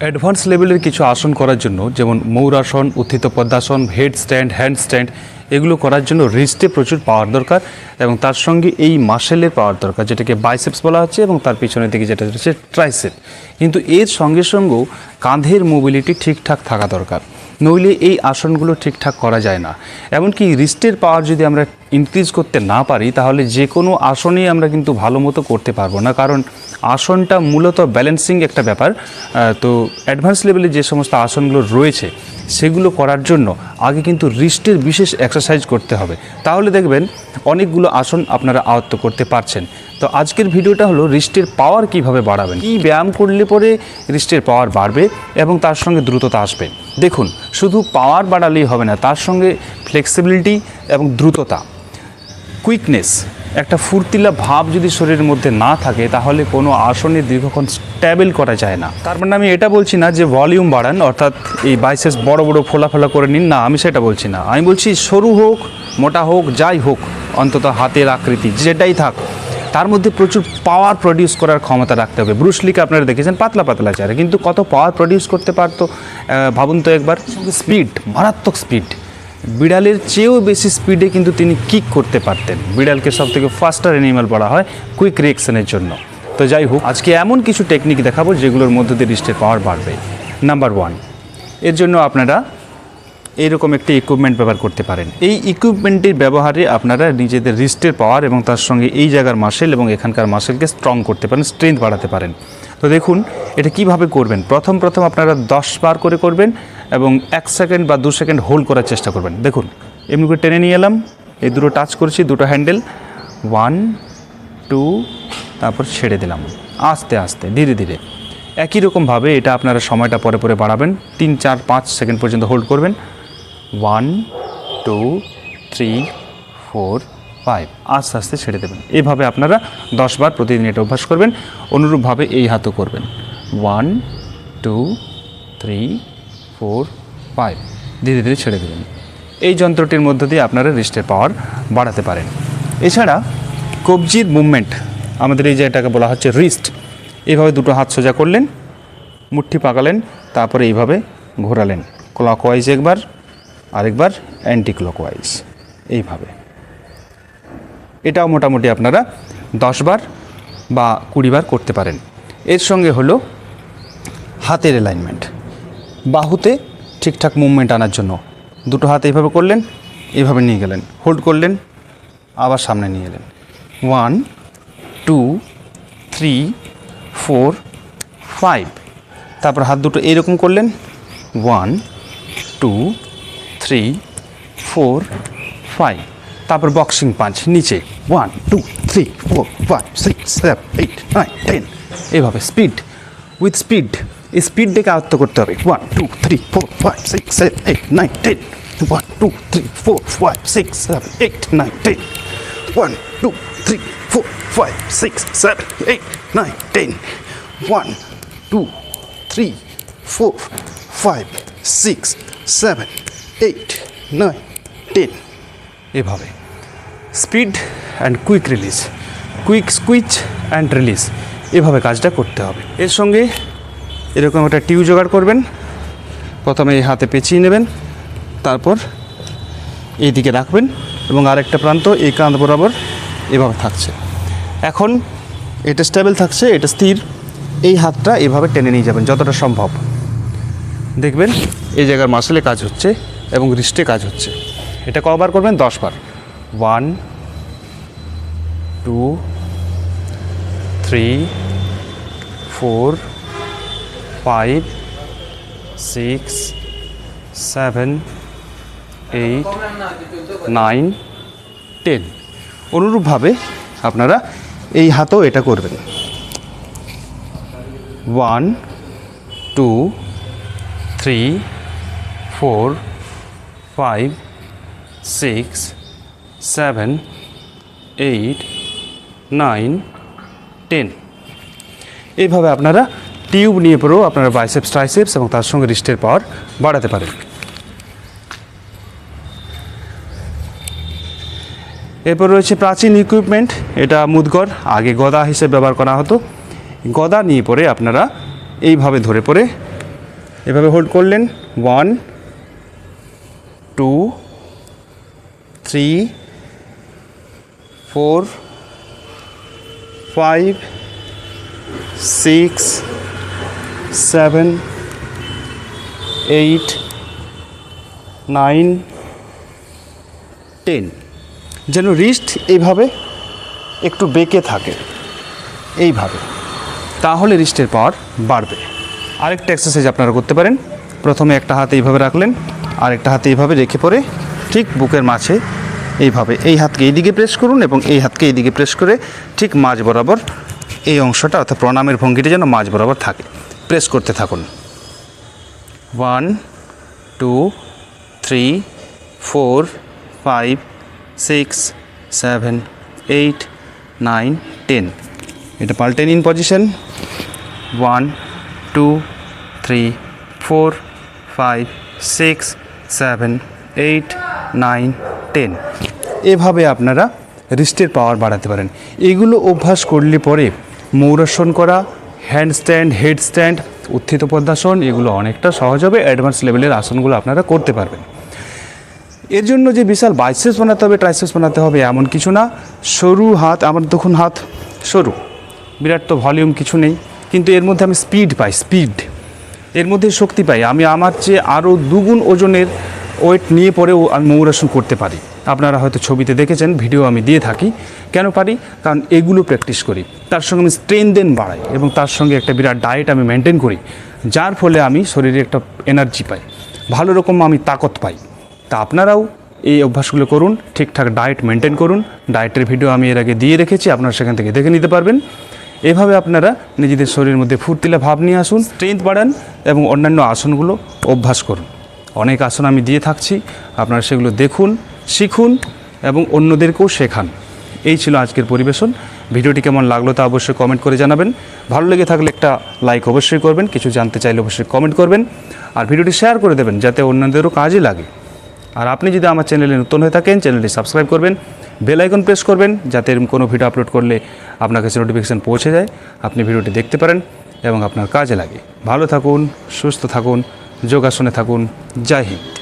Advance লেভেলের কিছু আসন করার জন্য, যেমন মৌরাসন, উত্থিত পদ্মাসন, হেড স্ট্যান্ড, হ্যান্ড স্ট্যান্ড, এগুলো করার জন্য রিস্টে প্রচুর পাওয়ার দরকার এবং তার সঙ্গে এই মাসেলের পাওয়ার দরকার, যেটাকে বাইসেপস বলা হচ্ছে, এবং তার পিছনের দিকে যেটা হচ্ছে ট্রাইসেপ। কিন্তু এর সঙ্গে সঙ্গেও কাঁধের মোবিলিটি ঠিকঠাক থাকা দরকার, নইলে এই আসনগুলো ঠিকঠাক করা যায় না। এমনকি রিস্টের পাওয়ার যদি আমরা ইনক্রিজ করতে না পারি, তাহলে যে কোনো আসনই আমরা কিন্তু ভালো মতো করতে পারবো না, কারণ আসনটা মূলত ব্যালেন্সিং একটা ব্যাপার। তো অ্যাডভান্স লেভেলে যে সমস্ত আসনগুলো রয়েছে সেগুলো করার জন্য আগে কিন্তু রিস্টের বিশেষ এক্সারসাইজ করতে হবে, তাহলে দেখবেন অনেকগুলো আসন আপনারা আয়ত্ত করতে পারছেন। তো আজকের ভিডিওটা হলো রিস্টের পাওয়ার কিভাবে বাড়াবেন, কী ব্যায়াম করলে পরে রিস্টের পাওয়ার বাড়বে এবং তার সঙ্গে দ্রুততা আসবে। দেখুন, শুধু পাওয়ার বাড়ালেই হবে না, তার সঙ্গে ফ্লেক্সিবিলিটি এবং দ্রুততা, কুইকনেস, একটা ফুর্তিলা ভাব যদি শরীরের মধ্যে না থাকে, তাহলে কোনো আসনে দীর্ঘক্ষণ স্ট্যাবল করা যায় না। তার মানে আমি এটা বলছি না যে ভলিউম বাড়ান, অর্থাৎ এই বাইসেপস বড় বড় ফোলা ফোলা করে নিন, না, আমি সেটা বলছি না। আমি বলছি সরু হোক, মোটা হোক, যাই হোক, অন্তত হাতের আকৃতি যেটাই থাক, তার মধ্যে প্রচুর পাওয়ার প্রডিউস করার ক্ষমতা রাখতে হবে। ব্রুসলিকে আপনারা দেখেছেন পাতলা পাতলা চেহারা, কিন্তু কত পাওয়ার প্রডিউস করতে পারতো ভাবুন তো একবার। স্পিড, মারাত্মক স্পিড, বিড়ালের চেয়েও বেশি স্পিডে কিন্তু তিনি কিক করতে পারতেন। বিড়ালকে সব থেকে ফাস্টার অ্যানিমাল বলা হয় কুইক রিঅ্যাকশনের জন্য। তো যাই হোক, আজকে এমন কিছু টেকনিক দেখাবো যেগুলোর মধ্যে দিয়ে রিস্টের পাওয়ার বাড়বে। নাম্বার 1, এর জন্য আপনারা এইরকম একটি ইকুইপমেন্ট ব্যবহার করতে পারেন। এই ইকুইপমেন্টের ব্যবহারে আপনারা নিজেদের রিস্টের পাওয়ার এবং তার সঙ্গে এই জায়গার মাসেল এবং এখানকার মাসেলকে স্ট্রং করতে পারেন, স্ট্রেংথ বাড়াতে পারেন। তো দেখুন এটা কিভাবে করবেন। প্রথম আপনারা 10 বার করে করবেন এবং 1 সেকেন্ড বা 2 সেকেন্ড হোল্ড করার চেষ্টা করবেন। দেখুন, এমনি করে টেনে নিয়ে এলাম, এই দুটো টাচ করছি, দুটো হ্যান্ডেল, 1 2, তারপর ছেড়ে দিলাম আস্তে আস্তে ধীরে ধীরে। একই রকমভাবে এটা আপনারা সময়টা পরে পরে বাড়াবেন, 3 4 5 সেকেন্ড পর্যন্ত হোল্ড করবেন। 1 2 3 4 5, আস্তে আস্তে ছেড়ে দেবেন। এইভাবে আপনারা 10 বার প্রতিদিন এটা অভ্যাস করবেন। অনুরূপভাবে এই হাতও করবেন, 1 2 3 4 5, ধীরে ধীরে ছেড়ে দেবেন। এই যন্ত্রটির মধ্য দিয়ে আপনারা রিস্টের পাওয়ার বাড়াতে পারেন। এছাড়া কবজির মুভমেন্ট, আমাদের এই যে এটাকে বলা হচ্ছে রিস্ট, এইভাবে দুটো হাত সোজা করলেন, মুঠি পাকালেন, তারপরে এইভাবে ঘোরালেন, ক্লকওয়াইজ একবার, আরেকবার অ্যান্টি ক্লকওয়াইজ, এইভাবে। এটাও মোটামুটি আপনারা 10 বার বা 20 বার করতে পারেন। এর সঙ্গে হলো হাতের অ্যালাইনমেন্ট, বাহুতে ঠিকঠাক মুভমেন্ট আনার জন্য দুটো হাত এইভাবে করলেন, এইভাবে নিয়ে গেলেন, হোল্ড করলেন, আবার সামনে নিয়ে এলেন, 1 2 3 4 5, তারপর হাত দুটো এইরকম করলেন, 1 2 3 4 5, তারপর বক্সিং পাঞ্চ নিচে, 1 2 3 4 5 6 7 8 9 10, এইভাবে স্পিড, উইথ স্পিড। এই স্পিডটাকে আয়ত্ত করতে হবে। 1 2 3 4 5 6 7 8 9 10, 1 2 3 4 5 6 7 8 9 10, 1 2 3 4 5 6 7 8 9 10, 1 2 3 4 5 6 7 8 9 10, এভাবে speed and quick release, quick squeeze and release, এভাবে কাজটা করতে হবে। এর সঙ্গে এরকম একটা টিউ জোগাড় করবেন, প্রথমে এই হাতে পেঁচিয়ে নেবেন, তারপর এই দিকে রাখবেন এবং আরেকটা প্রান্ত এই কাঁধ বরাবর এভাবে থাকছে। এখন এটা স্টেবল থাকছে, এটা স্থির। এই হাতটা এভাবে টেনে নিয়ে যাবেন যতটা সম্ভব, দেখবেন এই জায়গার মাসেলে কাজ হচ্ছে এবং রিস্টে কাজ হচ্ছে। এটা কবার করবেন? 10 বার। 1 2 3 4 5 6 7 8 9 10। অনুরূপভাবে আপনারা এই হাতও এটা করবেন। 1 2 3 4 5 6 7 8 9 10। এইভাবে আপনারা টিউব নিয়ে পরেও আপনারা বাইসেপস, ট্রাইসেপস এবং তার সঙ্গে রিস্টের পাওয়ার বাড়াতে পারেন। এরপর রয়েছে প্রাচীন ইকুইপমেন্ট, এটা মুদগর, আগে গদা হিসেবে ব্যবহার করা হতো। গদা নিয়ে পরে আপনারা এইভাবে ধরে পরে এভাবে হোল্ড করলেন 1 2 3 4 5 6 7 8 9 10 যেন রিস্ট এইভাবে একটু বেঁকে থাকে, এইভাবে, তাহলে রিস্টের পাওয়ার বাড়বে। আরেকটা এক্সারসাইজ আপনারা করতে পারেন। প্রথমে একটা হাত এইভাবে রাখলেন, আরেকটা হাতে এইভাবে রেখে পরে ঠিক বুকের মাঝে এইভাবে এই হাতকে এইদিকে প্রেস করুন এবং এই হাতকে এইদিকে প্রেস করে ঠিক মাঝ বরাবর এই অংশটা অর্থাৎ প্রণামের ভঙ্গিটা যেন মাঝ বরাবর থাকে, প্রেস করতে থাকুন। 1 2 3 4 5 6 7 8 9 10। এটা পাল্টেন ইন পজিশন 1 2 3 4 5 6 7 8 9 10। এভাবে আপনারা রিস্টের পাওয়ার বাড়াতে পারেন। এগুলো অভ্যাস করলে পরে মৌরাসন করা, হ্যান্ডস্ট্যান্ড, হেডস্ট্যান্ড, উত্থিত পদ্মাসন এগুলো অনেকটা সহজ হবে। অ্যাডভান্স লেভেলের আসনগুলো আপনারা করতে পারবেন। এর জন্য যে বিশাল বাইসেপস বানাতে হবে, ট্রাইসেপস বানাতে হবে এমন কিছু না। সরু হাত, আমার দেখুন হাত সরু, বিরাট তো ভলিউম কিছু নেই, কিন্তু এর মধ্যে আমি স্পিড পাই, এর মধ্যে শক্তি পাই। আমি আমার চেয়ে আরও দুগুণ ওজনের ওয়েট নিয়ে পরেও আমি মৌরাসন করতে পারি। আপনারা হয়তো ছবিতে দেখেছেন, ভিডিও আমি দিয়ে থাকি। কেন পারি? কারণ এগুলো প্র্যাকটিস করি, তার সঙ্গে আমি স্ট্রেংথ বাড়াই এবং তার সঙ্গে একটা বিরাট ডায়েট আমি মেনটেন করি, যার ফলে আমি শরীরে একটা এনার্জি পাই, ভালো রকম আমি তাকত পাই। তা আপনারাও এই অভ্যাসগুলো করুন, ঠিকঠাক ডায়েট মেনটেন করুন। ডায়েটের ভিডিও আমি এর আগে দিয়ে রেখেছি, আপনারা সেখান থেকে দেখে নিতে পারবেন। এভাবে আপনারা নিজেদের শরীরের মধ্যে ফুর্তিলা ভাব নিয়ে আসুন, স্ট্রেংথ বাড়ান এবং অন্যান্য আসনগুলো অভ্যাস করুন। অনেক আসন আমি দিয়ে থাকছি, আপনারা সেগুলো দেখুন, শিখুন এবং অন্যদেরকেও শেখান। এই ছিল আজকের পরিবেশন। ভিডিওটি কেমন লাগলো তা অবশ্যই কমেন্ট করে জানাবেন। ভালো লেগে থাকলে একটা লাইক অবশ্যই করবেন, কিছু জানতে চাইলে অবশ্যই কমেন্ট করবেন, আর ভিডিওটি শেয়ার করে দেবেন যাতে অন্যদেরও কাজে লাগে। আর আপনি যদি আমার চ্যানেলে নতুন হয়ে থাকেন, চ্যানেলটি সাবস্ক্রাইব করবেন, বেল আইকন প্রেস করবেন যাতে এরকম কোনো ভিডিও আপলোড করলে আপনার কাছে নোটিফিকেশান পৌঁছে যায়, আপনি ভিডিওটি দেখতে পারেন এবং আপনার কাজে লাগে। ভালো থাকুন, সুস্থ থাকুন, যোগাসনে থাকুন। জয় হিন্দ।